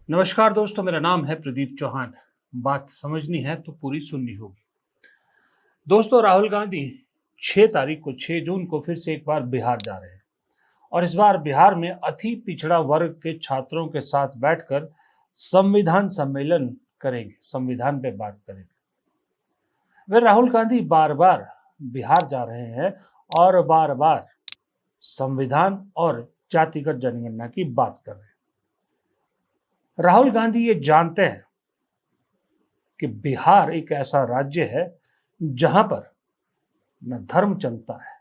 नमस्कार दोस्तों, मेरा नाम है प्रदीप चौहान। बात समझनी है तो पूरी सुननी होगी। दोस्तों, राहुल गांधी 6 तारीख को 6 जून को फिर से एक बार बिहार जा रहे हैं और इस बार बिहार में अति पिछड़ा वर्ग के छात्रों के साथ बैठकर संविधान सम्मेलन करेंगे, संविधान पे बात करेंगे। वे राहुल गांधी बार बार बिहार जा रहे हैं और बार बार संविधान और जातिगत जनगणना की बात कर रहे हैं। राहुल गांधी ये जानते हैं कि बिहार एक ऐसा राज्य है जहां पर न धर्म चलता है,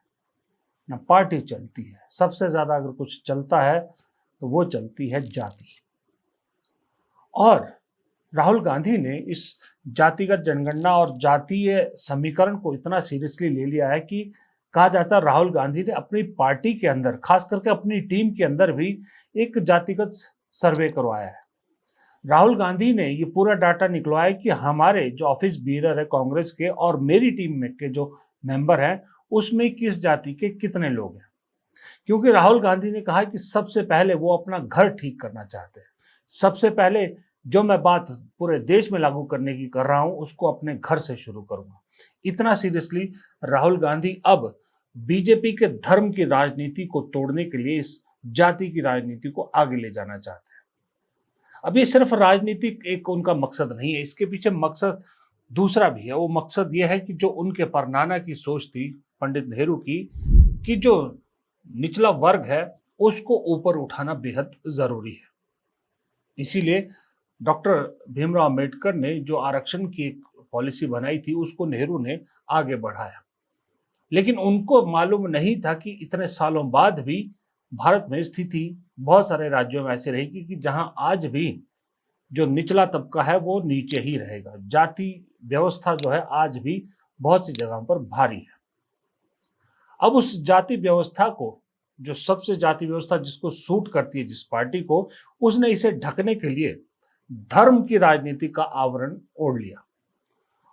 न पार्टी चलती है। सबसे ज्यादा अगर कुछ चलता है तो वो चलती है जाति। और राहुल गांधी ने इस जातिगत जनगणना और जातीय समीकरण को इतना सीरियसली ले लिया है कि कहा जाता है राहुल गांधी ने अपनी पार्टी के अंदर, खास करके अपनी टीम के अंदर भी एक जातिगत सर्वे करवाया है। राहुल गांधी ने ये पूरा डाटा निकलवाया कि हमारे जो ऑफिस बीरर है कांग्रेस के और मेरी टीम में के जो मेंबर हैं उसमें किस जाति के कितने लोग हैं। क्योंकि राहुल गांधी ने कहा कि सबसे पहले वो अपना घर ठीक करना चाहते हैं। सबसे पहले जो मैं बात पूरे देश में लागू करने की कर रहा हूं उसको अपने घर से शुरू करूंगा। इतना सीरियसली राहुल गांधी अब बीजेपी के धर्म की राजनीति को तोड़ने के लिए इस जाति की राजनीति को आगे ले जाना चाहते हैं। अब ये सिर्फ राजनीतिक एक उनका मकसद नहीं है, इसके पीछे मकसद दूसरा भी है। वो मकसद ये है कि जो उनके परनाना की सोच थी पंडित नेहरू की, कि जो निचला वर्ग है उसको ऊपर उठाना बेहद जरूरी है। इसीलिए डॉक्टर भीमराव अंबेडकर ने जो आरक्षण की एक पॉलिसी बनाई थी उसको नेहरू ने आगे बढ़ाया। लेकिन उनको मालूम नहीं था कि इतने सालों बाद भी भारत में स्थिति बहुत सारे राज्यों में ऐसी रहेगी कि जहां आज भी जो निचला तबका है वो नीचे ही रहेगा। जाति व्यवस्था जो है आज भी बहुत सी जगहों पर भारी है। अब उस जाति व्यवस्था को, जो सबसे जाति व्यवस्था जिसको सूट करती है जिस पार्टी को, उसने इसे ढकने के लिए धर्म की राजनीति का आवरण ओढ़ लिया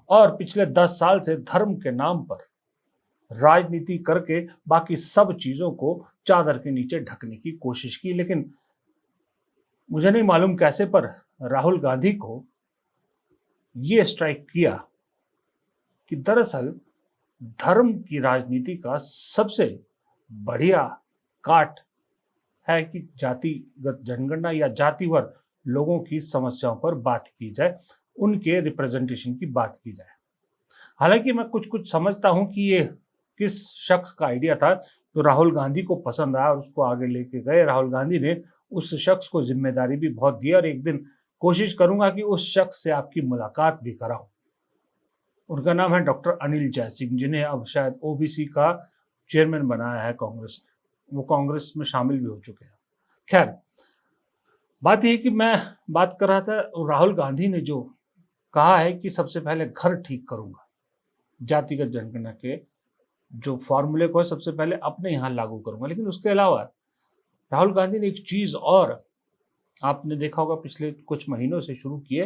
और पिछले 10 साल से धर्म के नाम पर राजनीति करके बाकी सब चीजों को चादर के नीचे ढकने की कोशिश की। लेकिन मुझे नहीं मालूम कैसे, पर राहुल गांधी को ये स्ट्राइक किया कि दरअसल धर्म की राजनीति का सबसे बढ़िया काट है कि जातिगत जनगणना या जातिवार लोगों की समस्याओं पर बात की जाए, उनके रिप्रेजेंटेशन की बात की जाए। हालांकि मैं कुछ कुछ समझता हूं कि ये किस शख्स का आइडिया था जो राहुल गांधी को पसंद आया और उसको आगे लेके गए। राहुल गांधी ने उस शख्स को जिम्मेदारी भी बहुत दी और एक दिन कोशिश करूंगा कि उस शख्स से आपकी मुलाकात भी कराऊं। उनका नाम है डॉक्टर अनिल जयसिंह, जिन्हें अब शायद ओबीसी का चेयरमैन बनाया है कांग्रेस ने। वो कांग्रेस में शामिल भी हो चुके हैं। खैर, बात यह कि मैं बात कर रहा था राहुल गांधी ने जो कहा है कि सबसे पहले घर ठीक करूंगा, जातिगत जनगणना के जो फॉर्मूले को सबसे पहले अपने यहाँ लागू करूंगा। लेकिन उसके अलावा राहुल गांधी ने एक चीज और आपने देखा होगा पिछले कुछ महीनों से शुरू किए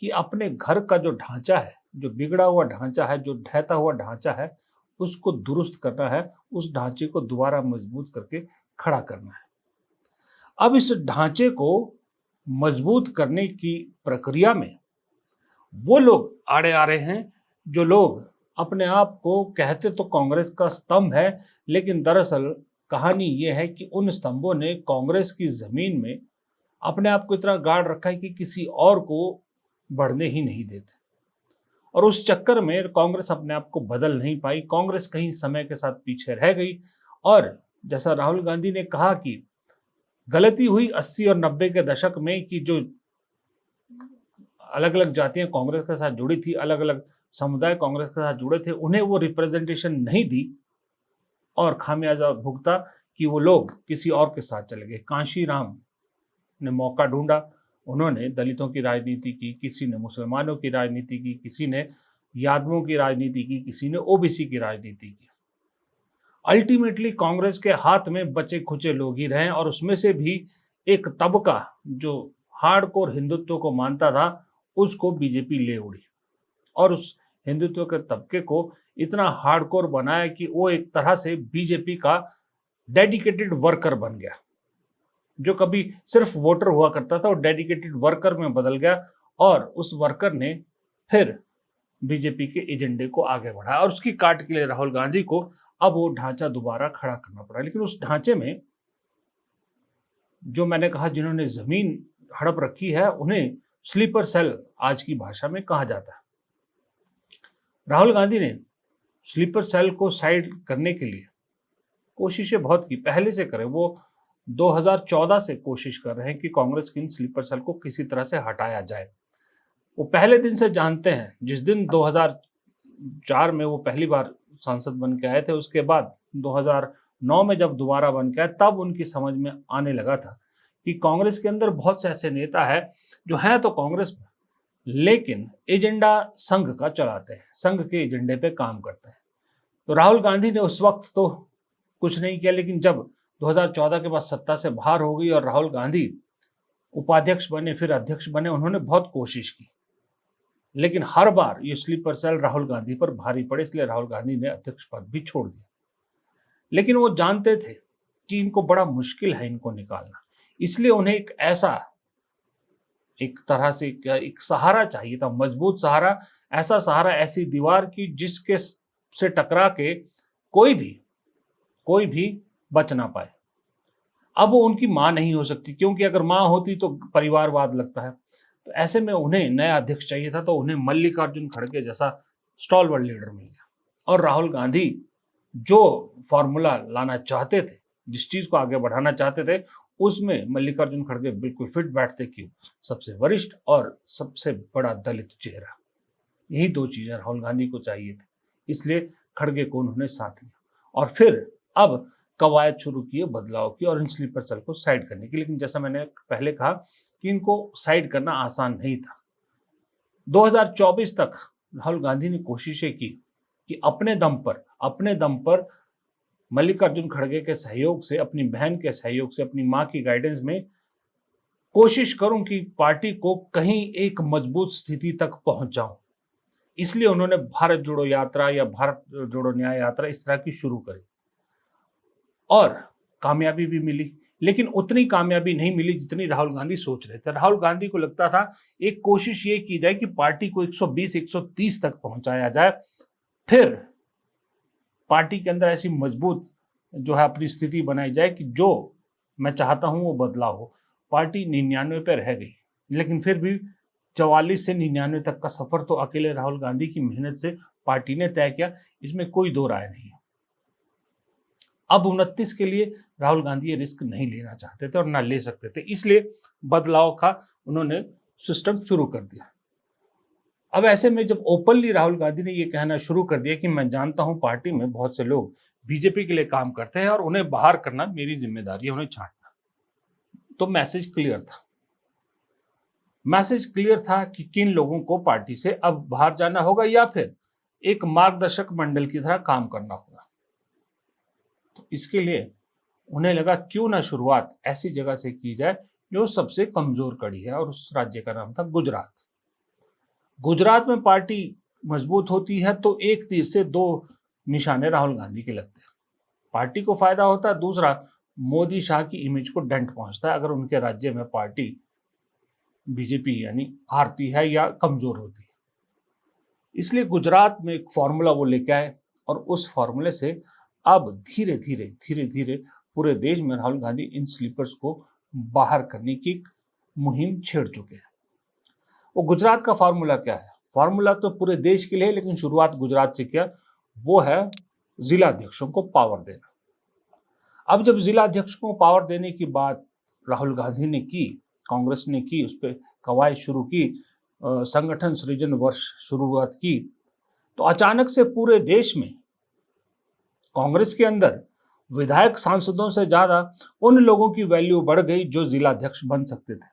कि अपने घर का जो ढांचा है, जो बिगड़ा हुआ ढांचा है, जो ढहता हुआ ढांचा है, उसको दुरुस्त करना है, उस ढांचे को दोबारा मजबूत करके खड़ा करना है। अब इस ढांचे को मजबूत करने की प्रक्रिया में वो लोग आड़े आ रहे हैं जो लोग अपने आप को कहते तो कांग्रेस का स्तंभ है, लेकिन दरअसल कहानी ये है कि उन स्तंभों ने कांग्रेस की जमीन में अपने आप को इतना गाड़ रखा है कि किसी और को बढ़ने ही नहीं देते। और उस चक्कर में कांग्रेस अपने आप को बदल नहीं पाई। कांग्रेस कहीं समय के साथ पीछे रह गई और जैसा राहुल गांधी ने कहा कि गलती हुई 80 और 90 के दशक में कि जो अलग अलग जातियां कांग्रेस के साथ जुड़ी थी, अलग अलग समुदाय कांग्रेस के साथ जुड़े थे, उन्हें वो रिप्रेजेंटेशन नहीं दी और खामियाजा भुगता कि वो लोग किसी और के साथ चले गए। कांशीराम ने मौका ढूंढा, उन्होंने दलितों की राजनीति की, किसी ने मुसलमानों की राजनीति की, किसी ने यादवों की राजनीति की, किसी ने ओबीसी की राजनीति की। अल्टीमेटली कांग्रेस के हाथ में बचे खुचे लोग ही रहे और उसमें से भी एक तबका जो हार्डकोर हिंदुत्व को मानता था उसको बीजेपी ले उड़ी और उस हिंदुत्व के तबके को इतना हार्डकोर बनाया कि वो एक तरह से बीजेपी का डेडिकेटेड वर्कर बन गया। जो कभी सिर्फ वोटर हुआ करता था वो डेडिकेटेड वर्कर में बदल गया और उस वर्कर ने फिर बीजेपी के एजेंडे को आगे बढ़ाया और उसकी काट के लिए राहुल गांधी को अब वो ढांचा दोबारा खड़ा करना पड़ा। लेकिन उस ढांचे में जो मैंने कहा जिन्होंने जमीन हड़प रखी है उन्हें स्लीपर सेल आज की भाषा में कहा जाता है। राहुल गांधी ने स्लीपर सेल को साइड करने के लिए कोशिशें बहुत की, पहले से करे। वो 2014 से कोशिश कर रहे हैं कि कांग्रेस की इन स्लीपर सेल को किसी तरह से हटाया जाए। वो पहले दिन से जानते हैं, जिस दिन 2004 में वो पहली बार सांसद बन के आए थे, उसके बाद 2009 में जब दोबारा बन के आए, तब उनकी समझ में आने लगा था कि कांग्रेस के अंदर बहुत से ऐसे नेता हैं जो हैं तो कांग्रेस में, लेकिन एजेंडा संघ का चलाते हैं, संघ के एजेंडे पे काम करते हैं। तो राहुल गांधी ने उस वक्त तो कुछ नहीं किया, लेकिन जब 2014 के बाद सत्ता से बाहर हो गई और राहुल गांधी उपाध्यक्ष बने, फिर अध्यक्ष बने, उन्होंने बहुत कोशिश की, लेकिन हर बार ये स्लीपर सेल राहुल गांधी पर भारी पड़े, इसलिए राहुल गांधी ने अध्यक्ष पद भी छोड़ दिया। लेकिन वो जानते थे कि इनको बड़ा मुश्किल है इनको निकालना, इसलिए उन्हें एक ऐसा, एक तरह से एक सहारा चाहिए था, मजबूत सहारा, ऐसा सहारा, ऐसी दीवार की जिसके से टकरा के कोई भी बच ना पाए। अब वो उनकी मां नहीं हो सकती, क्योंकि अगर मां होती तो परिवारवाद लगता है। तो ऐसे में उन्हें नया अध्यक्ष चाहिए था, तो उन्हें मल्लिकार्जुन खड़गे जैसा स्टॉलवर्ड लीडर मिल गया। और राहुल गांधी जो फॉर्मूला लाना चाहते थे, जिस चीज को आगे बढ़ाना चाहते थे, उसमें मल्लिकार्जुन खड़गे बिल्कुल फिट बैठते। क्यों? सबसे वरिष्ठ और सबसे बड़ा दलित चेहरा, यही दो चीजें राहुल गांधी को चाहिए थी, इसलिए खड़गे को उन्होंने साथ लिया और फिर अब कवायद शुरू किए बदलाव की और इन स्लीपर सेल को साइड करने की। लेकिन जैसा मैंने पहले कहा कि इनको साइड करना आसान नहीं था। 2024 तक राहुल गांधी ने कोशिशें की कि अपने दम पर मल्लिकार्जुन खड़गे के सहयोग से, अपनी बहन के सहयोग से, अपनी मां की गाइडेंस में कोशिश करूं कि पार्टी को कहीं एक मजबूत स्थिति तक पहुंच जाऊं। इसलिए उन्होंने भारत जोड़ो यात्रा या भारत जोड़ो न्याय यात्रा इस तरह की शुरू करी और कामयाबी भी मिली, लेकिन उतनी कामयाबी नहीं मिली जितनी राहुल गांधी सोच रहे थे। राहुल गांधी को लगता था एक कोशिश ये की जाए कि पार्टी को 120-130 तक पहुंचाया जाए, फिर पार्टी के अंदर ऐसी मजबूत जो है अपनी स्थिति बनाई जाए कि जो मैं चाहता हूं वो बदलाव हो। पार्टी 99 पे रह गई, लेकिन फिर भी 44 से 99 तक का सफर तो अकेले राहुल गांधी की मेहनत से पार्टी ने तय किया, इसमें कोई दो राय नहीं है। अब 29 के लिए राहुल गांधी ये रिस्क नहीं लेना चाहते थे और ना ले सकते थे, इसलिए बदलाव का उन्होंने सिस्टम शुरू कर दिया। अब ऐसे में जब ओपनली राहुल गांधी ने ये कहना शुरू कर दिया कि मैं जानता हूं पार्टी में बहुत से लोग बीजेपी के लिए काम करते हैं और उन्हें बाहर करना मेरी जिम्मेदारी है, उन्हें छांटना, तो मैसेज क्लियर था कि किन लोगों को पार्टी से अब बाहर जाना होगा या फिर एक मार्गदर्शक मंडल की तरह काम करना होगा। तो इसके लिए उन्हें लगा क्यों ना शुरुआत ऐसी जगह से की जाए जो सबसे कमजोर कड़ी है, और उस राज्य का नाम था गुजरात। गुजरात में पार्टी मजबूत होती है तो एक तीर से दो निशाने राहुल गांधी के लगते हैं। पार्टी को फायदा होता है, दूसरा मोदी शाह की इमेज को डंट पहुंचता है अगर उनके राज्य में पार्टी बीजेपी यानी हारती है या कमजोर होती है। इसलिए गुजरात में एक फॉर्मूला वो लेके आए और उस फॉर्मूले से अब धीरे धीरे पूरे देश में राहुल गांधी इन स्लीपर्स को बाहर करने की मुहिम छेड़ चुके हैं। वो गुजरात का फॉर्मूला क्या है? फॉर्मूला तो पूरे देश के लिए, लेकिन शुरुआत गुजरात से किया, वो है जिला अध्यक्षों को पावर देना। अब जब जिला अध्यक्षों को पावर देने की बात राहुल गांधी ने की, कांग्रेस ने की, उस पर कवायद शुरू की, संगठन सृजन वर्ष शुरुआत की, तो अचानक से पूरे देश में कांग्रेस के अंदर विधायक सांसदों से ज्यादा उन लोगों की वैल्यू बढ़ गई जो जिला अध्यक्ष बन सकते थे।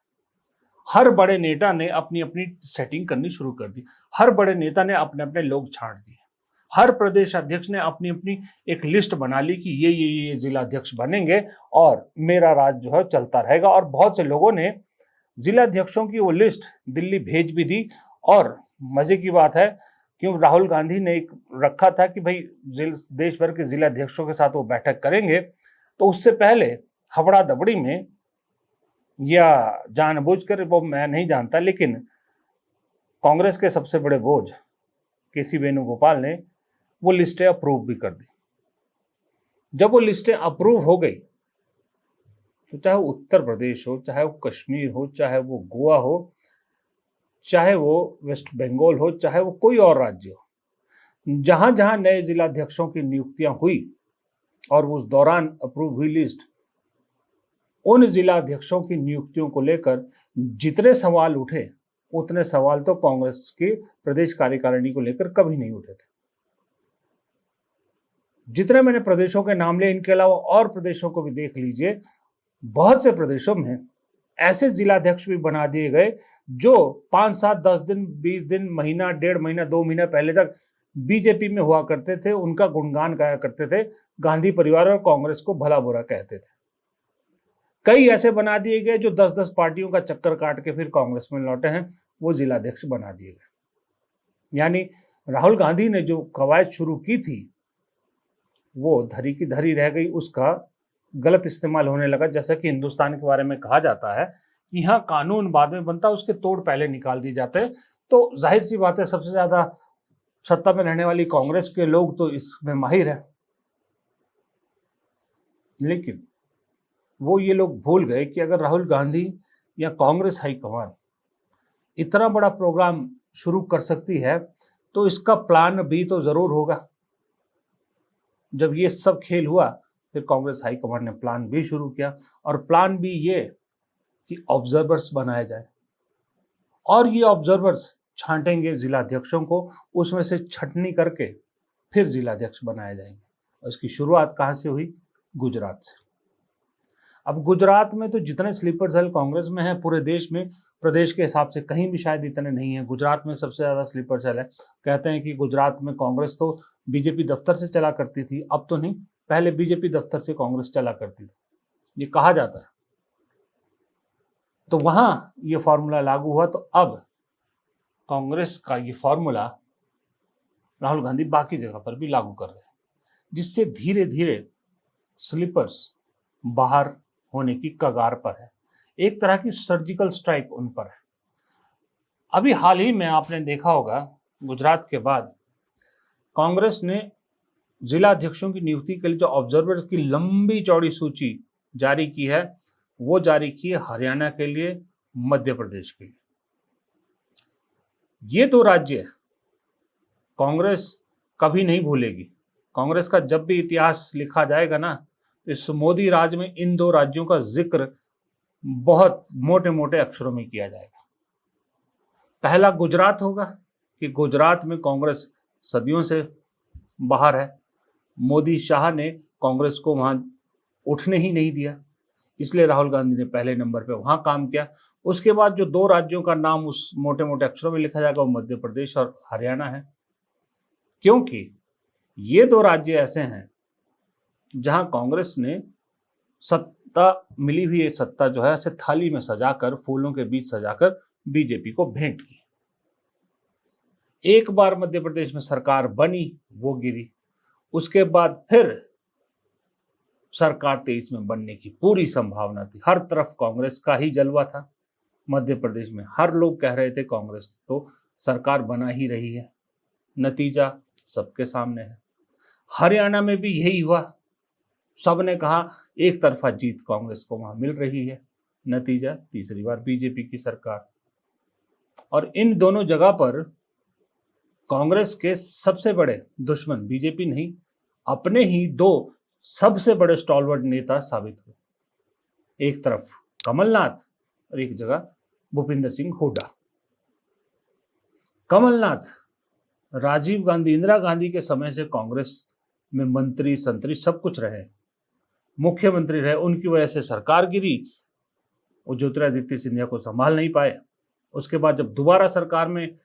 हर बड़े नेता ने अपनी अपनी सेटिंग करनी शुरू कर दी, हर बड़े नेता ने अपने अपने लोग छांट दिए, हर प्रदेश अध्यक्ष ने अपनी अपनी एक लिस्ट बना ली कि ये जिला अध्यक्ष बनेंगे और मेरा राज जो है चलता रहेगा। और बहुत से लोगों ने जिला अध्यक्षों की वो लिस्ट दिल्ली भेज भी दी। और मजे की बात है, क्यों राहुल गांधी ने एक रखा था कि भाई देश भर के जिला अध्यक्षों के साथ वो बैठक करेंगे, तो उससे पहले हबड़ा दबड़ी में या जानबूझकर, वो मैं नहीं जानता, लेकिन कांग्रेस के सबसे बड़े बोझ केसी वेणुगोपाल ने वो लिस्टें अप्रूव भी कर दी। जब वो लिस्टें अप्रूव हो गई तो चाहे वो उत्तर प्रदेश हो, चाहे वो कश्मीर हो, चाहे वो गोवा हो, चाहे वो वेस्ट बंगाल हो, चाहे वो कोई और राज्य हो, जहां जहां नए जिलाध्यक्षों की नियुक्तियां हुई और उस दौरान अप्रूव हुई लिस्ट, उन जिलाध्यक्षों की नियुक्तियों को लेकर जितने सवाल उठे उतने सवाल तो कांग्रेस की प्रदेश कार्यकारिणी को लेकर कभी नहीं उठे थे। जितने मैंने प्रदेशों के नाम लिए, इनके अलावा और प्रदेशों को भी देख लीजिए, बहुत से प्रदेशों में ऐसे जिलाध्यक्ष भी बना दिए गए जो 5, 7, 10 दिन, 20 दिन, महीना, 1.5 महीना, 2 महीने पहले तक बीजेपी में हुआ करते थे, उनका गुणगान गाया करते थे, गांधी परिवार और कांग्रेस को भला बुरा कहते थे। कई ऐसे बना दिए गए जो 10-10 पार्टियों का चक्कर काट के फिर कांग्रेस में लौटे हैं, वो जिलाध्यक्ष बना दिए गए। यानी राहुल गांधी ने जो कवायद शुरू की थी वो धरी की धरी रह गई, उसका गलत इस्तेमाल होने लगा। जैसा कि हिंदुस्तान के बारे में कहा जाता है कि यहाँ कानून बाद में बनता, उसके तोड़ पहले निकाल दिए जाते हैं। तो जाहिर सी बात है, सबसे ज्यादा सत्ता में रहने वाली कांग्रेस के लोग तो इसमें माहिर है, लेकिन वो ये लोग भूल गए कि अगर राहुल गांधी या कांग्रेस हाईकमान इतना बड़ा प्रोग्राम शुरू कर सकती है तो इसका प्लान भी तो जरूर होगा। जब ये सब खेल हुआ, फिर कांग्रेस हाईकमान ने प्लान भी शुरू किया, और प्लान भी ये कि ऑब्जर्वर्स बनाए जाए, और ये ऑब्जर्वर्स छांटेंगे जिलाध्यक्षों को, उसमें से छटनी करके फिर जिलाध्यक्ष बनाए जाएंगे। और इसकी शुरुआत कहाँ से हुई? गुजरात से। अब गुजरात में तो जितने स्लीपर सेल कांग्रेस में है पूरे देश में, प्रदेश के हिसाब से कहीं भी शायद इतने नहीं है, गुजरात में सबसे ज्यादा स्लीपर सेल है। कहते हैं कि गुजरात में कांग्रेस तो बीजेपी दफ्तर से चला करती थी, अब तो नहीं, पहले बीजेपी दफ्तर से कांग्रेस चला करती थी, ये कहा जाता है। तो वहां ये फॉर्मूला लागू हुआ, तो अब कांग्रेस का ये फॉर्मूला राहुल गांधी बाकी जगह पर भी लागू कर रहे हैं, जिससे धीरे धीरे स्लीपर्स बाहर होने की कगार पर है। एक तरह की सर्जिकल स्ट्राइक उन पर है। अभी हाल ही में आपने देखा होगा, गुजरात के बाद कांग्रेस ने जिलाध्यक्षों की नियुक्ति के लिए जो ऑब्जर्वर्स की लंबी चौड़ी सूची जारी की है, वो जारी की है हरियाणा के लिए, मध्य प्रदेश के लिए। ये दो राज्य कांग्रेस कभी नहीं भूलेगी। कांग्रेस का जब भी इतिहास लिखा जाएगा ना, इस मोदी राज में इन दो राज्यों का जिक्र बहुत मोटे मोटे अक्षरों में किया जाएगा। पहला गुजरात होगा कि गुजरात में कांग्रेस सदियों से बाहर है, मोदी शाह ने कांग्रेस को वहां उठने ही नहीं दिया, इसलिए राहुल गांधी ने पहले नंबर पे वहां काम किया। उसके बाद जो दो राज्यों का नाम उस मोटे मोटे अक्षरों में लिखा जाएगा वो मध्य प्रदेश और हरियाणा है, क्योंकि ये दो राज्य ऐसे हैं जहां कांग्रेस ने सत्ता, मिली हुई सत्ता जो है ऐसे थाली में सजाकर, फूलों के बीच सजाकर बीजेपी को भेंट की। एक बार मध्य प्रदेश में सरकार बनी, वो गिरी। उसके बाद फिर सरकार 23 में बनने की पूरी संभावना थी, हर तरफ कांग्रेस का ही जलवा था। मध्य प्रदेश में हर लोग कह रहे थे कांग्रेस तो सरकार बना ही रही है, नतीजा सबके सामने है। हरियाणा में भी यही हुआ, सबने कहा एक तरफा जीत कांग्रेस को वहां मिल रही है, नतीजा तीसरी बार बीजेपी की सरकार। और इन दोनों जगह पर कांग्रेस के सबसे बड़े दुश्मन बीजेपी नहीं, अपने ही दो सबसे बड़े स्टॉलवर्ड नेता साबित हुए। एक तरफ कमलनाथ और एक जगह भूपिंदर सिंह हुड्डा। कमलनाथ राजीव गांधी, इंदिरा गांधी के समय से कांग्रेस में मंत्री संतरी सब कुछ रहे, मुख्यमंत्री रहे, उनकी वजह से सरकार गिरी, वो ज्योतिरादित्य सिंधिया को संभाल नहीं पाए। उसके बाद जब दोबारा सरकार में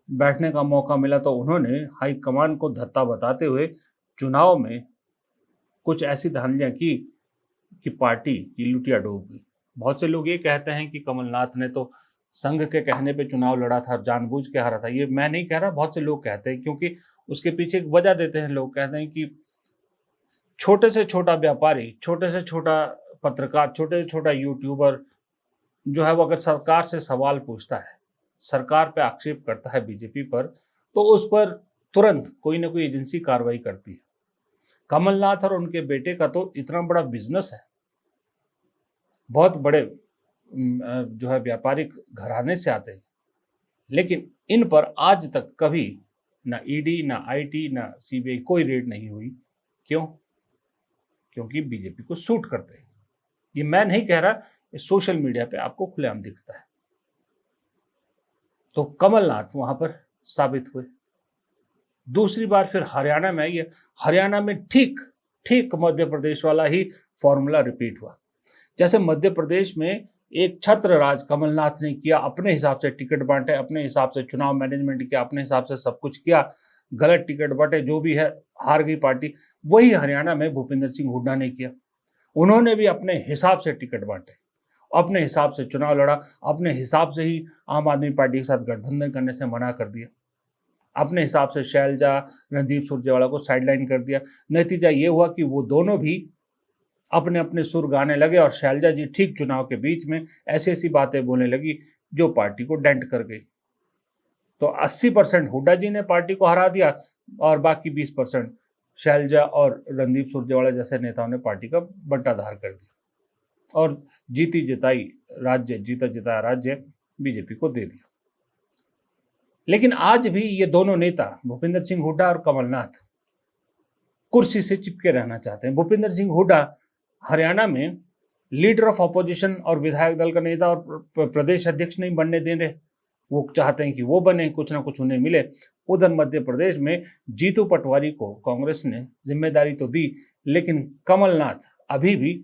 बैठने का मौका मिला तो उन्होंने हाईकमान को धत्ता बताते हुए चुनाव में कुछ ऐसी धांधलियां की कि पार्टी की लुटिया डूब गई। बहुत से लोग ये कहते हैं कि कमलनाथ ने तो संघ के कहने पे चुनाव लड़ा था, जानबूझ के हारा था। ये मैं नहीं कह रहा, बहुत से लोग कहते हैं, क्योंकि उसके पीछे एक वजह देते हैं। लोग कहते हैं कि छोटे से छोटा व्यापारी, छोटे से छोटा पत्रकार, छोटे से छोटा यूट्यूबर जो है वो अगर सरकार से सवाल पूछता है, सरकार पे आक्षेप करता है बीजेपी पर, तो उस पर तुरंत कोई ना कोई एजेंसी कार्रवाई करती है। कमलनाथ और उनके बेटे का तो इतना बड़ा बिजनेस है, बहुत बड़े जो है व्यापारिक घराने से आते हैं, लेकिन इन पर आज तक कभी ना ईडी, ना आईटी, ना सीबीआई कोई रेड नहीं हुई। क्यों? क्योंकि बीजेपी को सूट करते हैं। ये मैं नहीं कह रहा, ये सोशल मीडिया पे आपको खुलेआम दिखता है। तो कमलनाथ वहां पर साबित हुए। दूसरी बार फिर हरियाणा में आई है। हरियाणा में ठीक ठीक मध्य प्रदेश वाला ही फॉर्मूला रिपीट हुआ। जैसे मध्य प्रदेश में एक छत्र राज कमलनाथ ने किया, अपने हिसाब से टिकट बांटे, अपने हिसाब से चुनाव मैनेजमेंट किया, अपने हिसाब से सब कुछ किया, गलत टिकट बांटे, जो भी है हार गई पार्टी। वही हरियाणा में भूपेंद्र सिंह हुड्डा ने किया। उन्होंने भी अपने हिसाब से टिकट बांटे, अपने हिसाब से चुनाव लड़ा, अपने हिसाब से ही आम आदमी पार्टी के साथ गठबंधन करने से मना कर दिया, अपने हिसाब से शैलजा, रणदीप सुरजेवाला को साइडलाइन कर दिया। नतीजा ये हुआ कि वो दोनों भी अपने अपने सुर गाने लगे और शैलजा जी ठीक चुनाव के बीच में ऐसी ऐसी बातें बोलने लगी जो पार्टी को डेंट कर गई। तो 80% हुड्डा जी ने पार्टी को हरा दिया और बाकी 20% शैलजा और रणदीप सुरजेवाला जैसे नेताओं ने पार्टी का बंटाधार कर दिया और जीती जिताई राज्य, जीता जिताया राज्य बीजेपी को दे दिया। लेकिन आज भी ये दोनों नेता भूपेंद्र सिंह हुड्डा और कमलनाथ कुर्सी से चिपके रहना चाहते हैं। भूपेंद्र सिंह हुड्डा हरियाणा में लीडर ऑफ ऑपोजिशन और विधायक दल का नेता और प्रदेश अध्यक्ष नहीं बनने दे रहे। वो चाहते हैं कि वो बने, कुछ ना कुछ उन्हें मिले। उधर मध्य प्रदेश में जीतू पटवारी को कांग्रेस ने जिम्मेदारी तो दी, लेकिन कमलनाथ अभी भी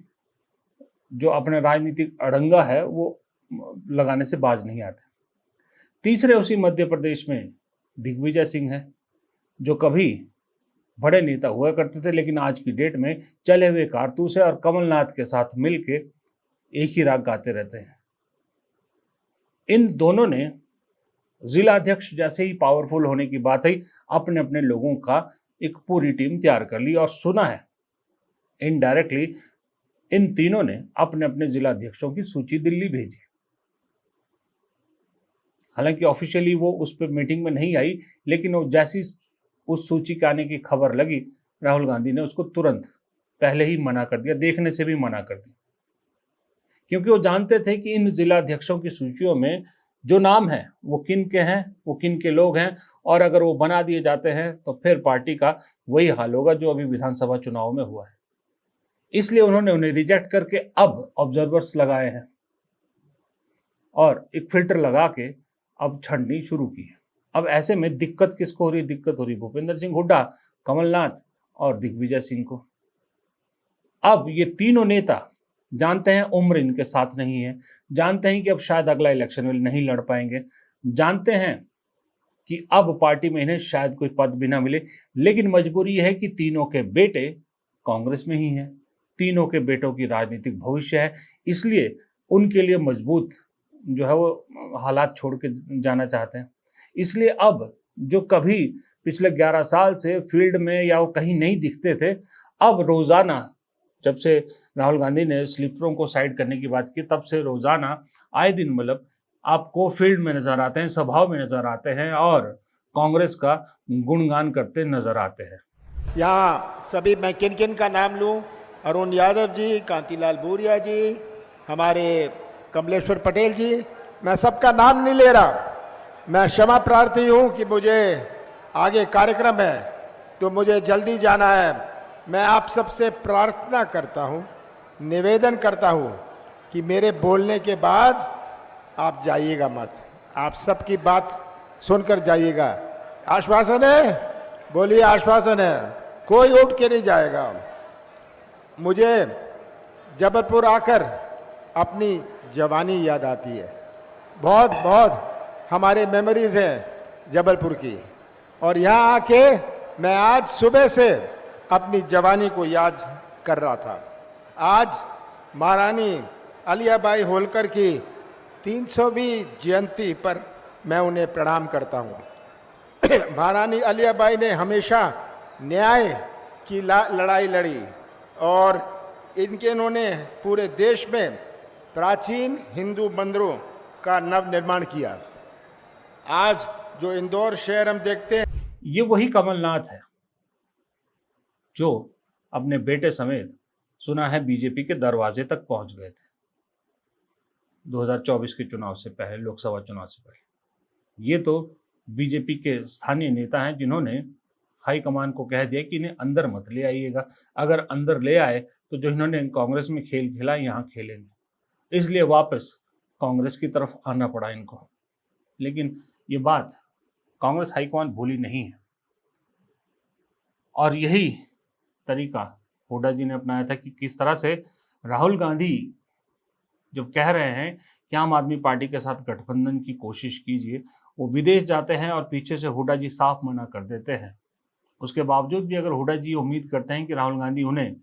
जो अपने राजनीतिक अड़ंगा है वो लगाने से बाज नहीं आते। तीसरे उसी मध्य प्रदेश में दिग्विजय सिंह है, जो कभी बड़े नेता हुआ करते थे, लेकिन आज की डेट में चले हुए कारतूस है और कमलनाथ के साथ मिलके एक ही राग गाते रहते हैं। इन दोनों ने जिला अध्यक्ष जैसे ही पावरफुल होने की बात आई, अपने अपने लोगों का एक पूरी टीम तैयार कर ली और सुना है इनडायरेक्टली इन तीनों ने अपने अपने जिला अध्यक्षों की सूची दिल्ली भेजी। हालांकि ऑफिशियली वो उस पर मीटिंग में नहीं आई, लेकिन वो जैसी उस सूची के आने की खबर लगी, राहुल गांधी ने उसको तुरंत पहले ही मना कर दिया, देखने से भी मना कर दिया, क्योंकि वो जानते थे कि इन जिला अध्यक्षों की सूचियों में जो नाम है वो किन के हैं, वो किन के लोग हैं, और अगर वो बना दिए जाते हैं तो फिर पार्टी का वही हाल होगा जो अभी विधानसभा चुनाव में हुआ है। इसलिए उन्होंने उन्हें रिजेक्ट करके अब ऑब्जर्वर्स लगाए हैं और एक फिल्टर लगा के अब छंटनी शुरू की है। अब ऐसे में दिक्कत किसको हो रही? दिक्कत हो रही भूपेंद्र सिंह हुड्डा, कमलनाथ और दिग्विजय सिंह को। अब ये तीनों नेता जानते हैं उम्र इनके साथ नहीं है, जानते हैं कि अब शायद अगला इलेक्शन में नहीं लड़ पाएंगे, जानते हैं कि अब पार्टी में इन्हें शायद कोई पद भी ना मिले, लेकिन मजबूरी यह है कि तीनों के बेटे कांग्रेस में ही हैं, तीनों के बेटों की राजनीतिक भविष्य है, इसलिए उनके लिए मजबूत जो है वो हालात छोड़ के जाना चाहते हैं। इसलिए अब जो कभी पिछले 11 साल से फील्ड में या वो कहीं नहीं दिखते थे, अब रोजाना जब से राहुल गांधी ने स्लीपरों को साइड करने की बात की, तब से रोजाना आए दिन मतलब आपको फील्ड में नजर आते हैं, सभाओं में नजर आते हैं और कांग्रेस का गुणगान करते नजर आते हैं। यहाँ सभी मैं किन किन का नाम लूं? अरुण यादव जी, कांतिलाल भूरिया जी, हमारे कमलेश्वर पटेल जी, मैं सबका नाम नहीं ले रहा। मैं क्षमा प्रार्थी हूं कि मुझे आगे कार्यक्रम है तो मुझे जल्दी जाना है। मैं आप सबसे प्रार्थना करता हूं, निवेदन करता हूं कि मेरे बोलने के बाद आप जाइएगा मत, आप सबकी बात सुनकर जाइएगा। आश्वासन है? बोलिए आश्वासन है। कोई उठ के नहीं जाएगा। मुझे जबलपुर आकर अपनी जवानी याद आती है। बहुत बहुत हमारे मेमोरीज हैं जबलपुर की, और यहाँ आके मैं आज सुबह से अपनी जवानी को याद कर रहा था। आज महारानी अलियाबाई होलकर की 300वीं जयंती पर मैं उन्हें प्रणाम करता हूँ। महारानी अलियाबाई ने हमेशा न्याय की लड़ाई लड़ी और इन्होंने पूरे देश में प्राचीन हिंदू मंदिरों का नव निर्माण किया। आज जो इंदौर शहर हम देखते हैं, ये वही कमलनाथ है जो अपने बेटे समेत सुना है बीजेपी के दरवाजे तक पहुंच गए थे 2024 के चुनाव से पहले, लोकसभा चुनाव से पहले। ये तो बीजेपी के स्थानीय नेता हैं जिन्होंने हाईकमान को कह दिया कि इन्हें अंदर मत ले आइएगा, अगर अंदर ले आए तो जो इन्होंने कांग्रेस में खेल खेला यहाँ खेलेंगे, इसलिए वापस कांग्रेस की तरफ आना पड़ा इनको। लेकिन ये बात कांग्रेस हाईकमान भूली नहीं है, और यही तरीका हुड्डा जी ने अपनाया था कि किस तरह से राहुल गांधी जब कह रहे हैं कि आम आदमी पार्टी के साथ गठबंधन की कोशिश कीजिए, वो विदेश जाते हैं और पीछे से हुड्डा जी साफ मना कर देते हैं। उसके बावजूद भी अगर हुड्डा जी उम्मीद करते हैं कि राहुल गांधी उन्हें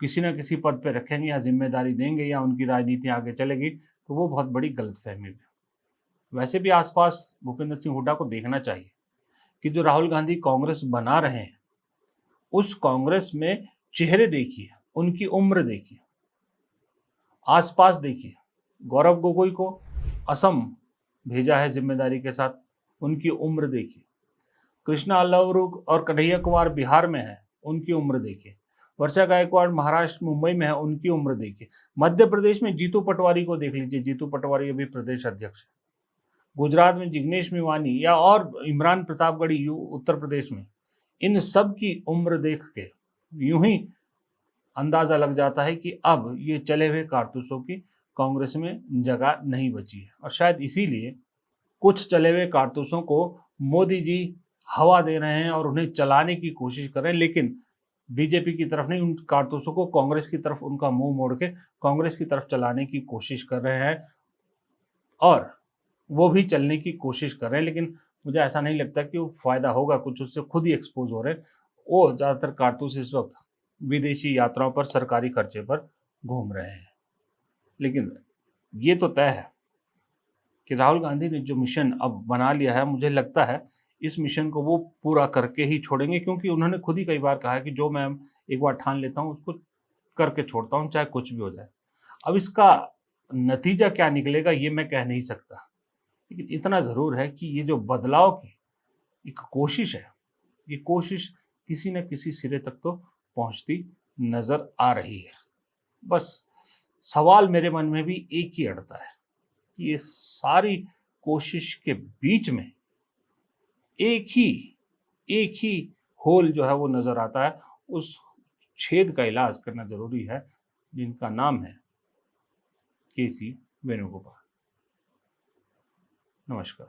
किसी न किसी पद पर रखेंगे या जिम्मेदारी देंगे या उनकी राजनीति आगे चलेगी, तो वो बहुत बड़ी गलतफहमी है। वैसे भी आसपास भूपेंद्र सिंह हुड्डा को देखना चाहिए कि जो राहुल गांधी कांग्रेस बना रहे हैं, उस कांग्रेस में चेहरे देखिए, उनकी उम्र देखिए, आसपास देखिए। गौरव गोगोई को असम भेजा है जिम्मेदारी के साथ, उनकी उम्र देखिए। कृष्णा अल्लावरू और कन्हैया कुमार बिहार में है, उनकी उम्र देखिए। वर्षा गायकवाड़ महाराष्ट्र मुंबई में है, उनकी उम्र देखिए। मध्य प्रदेश में जीतू पटवारी को देख लीजिए, जीतू पटवारी अभी प्रदेश अध्यक्ष है। गुजरात में जिग्नेश मेवानी या और इमरान प्रतापगढ़ी उत्तर प्रदेश में, इन सब की उम्र देख के यूं ही अंदाजा लग जाता है कि अब ये चले हुए कारतूसों की कांग्रेस में जगह नहीं बची है। और शायद इसीलिए कुछ चले हुए कारतूसों को मोदी जी हवा दे रहे हैं और उन्हें चलाने की कोशिश कर रहे हैं, लेकिन बीजेपी की तरफ नहीं, उन कारतूसों को कांग्रेस की तरफ उनका मुंह मोड़ के कांग्रेस की तरफ चलाने की कोशिश कर रहे हैं, और वो भी चलने की कोशिश कर रहे हैं। लेकिन मुझे ऐसा नहीं लगता कि वो फायदा होगा कुछ, उससे खुद ही एक्सपोज हो रहे हैं। वो ज़्यादातर कारतूस इस वक्त विदेशी यात्राओं पर सरकारी खर्चे पर घूम रहे हैं। लेकिन ये तो तय है कि राहुल गांधी ने जो मिशन अब बना लिया है, मुझे लगता है इस मिशन को वो पूरा करके ही छोड़ेंगे, क्योंकि उन्होंने खुद ही कई बार कहा है कि जो मैं एक बार ठान लेता हूँ उसको करके छोड़ता हूँ, चाहे कुछ भी हो जाए। अब इसका नतीजा क्या निकलेगा ये मैं कह नहीं सकता, लेकिन इतना ज़रूर है कि ये जो बदलाव की एक कोशिश है, ये कोशिश किसी न किसी सिरे तक तो पहुंचती नजर आ रही है। बस सवाल मेरे मन में भी एक ही अड़ता है कि ये सारी कोशिश के बीच में एक ही होल जो है वो नजर आता है। उस छेद का इलाज करना जरूरी है, जिनका नाम है केसी वेणुगोपाल। नमस्कार।